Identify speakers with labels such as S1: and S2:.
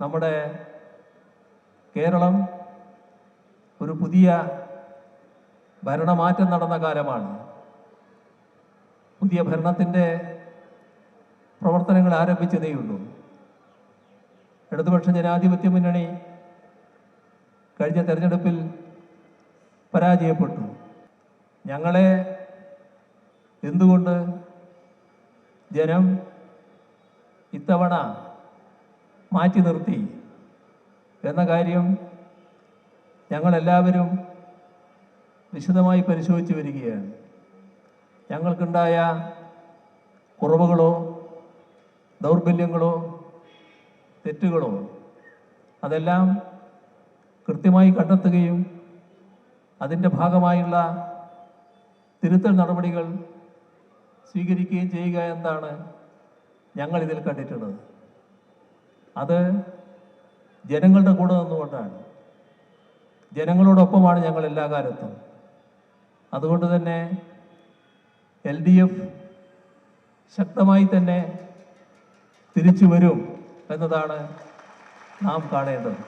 S1: നമ്മുടെ കേരളം ഒരു പുതിയ ഭരണമാറ്റം നടന്ന കാലമാണ്. പുതിയ ഭരണത്തിൻ്റെ പ്രവർത്തനങ്ങൾ ആരംഭിച്ചതേയുള്ളൂ. ഇടതുപക്ഷ ജനാധിപത്യ മുന്നണി കഴിഞ്ഞ തെരഞ്ഞെടുപ്പിൽ പരാജയപ്പെട്ടു. ഞങ്ങളെ എന്തുകൊണ്ട് ജനം ഇത്തവണ മാറ്റി നിർത്തി എന്ന കാര്യം ഞങ്ങളെല്ലാവരും വിശദമായി പരിശോധിച്ചു വരികയാണ്. ഞങ്ങൾക്കുണ്ടായ കുറവുകളോ ദൗർബല്യങ്ങളോ തെറ്റുകളോ അതെല്ലാം കൃത്യമായി കണ്ടെത്തുകയും അതിൻ്റെ ഭാഗമായുള്ള തിരുത്തൽ നടപടികൾ സ്വീകരിക്കുകയും ചെയ്യുക എന്നതാണ് ഞങ്ങളിതിൽ കണ്ടിട്ടുള്ളത്. അത് ജനങ്ങളുടെ കൂടെ നിന്നുകൊണ്ടാണ്. ജനങ്ങളോടൊപ്പമാണ് ഞങ്ങൾ എല്ലാ കാലത്തും. അതുകൊണ്ട് തന്നെ LDF ശക്തമായി തന്നെ തിരിച്ചു വരും എന്നതാണ് നാം കാണേണ്ടത്.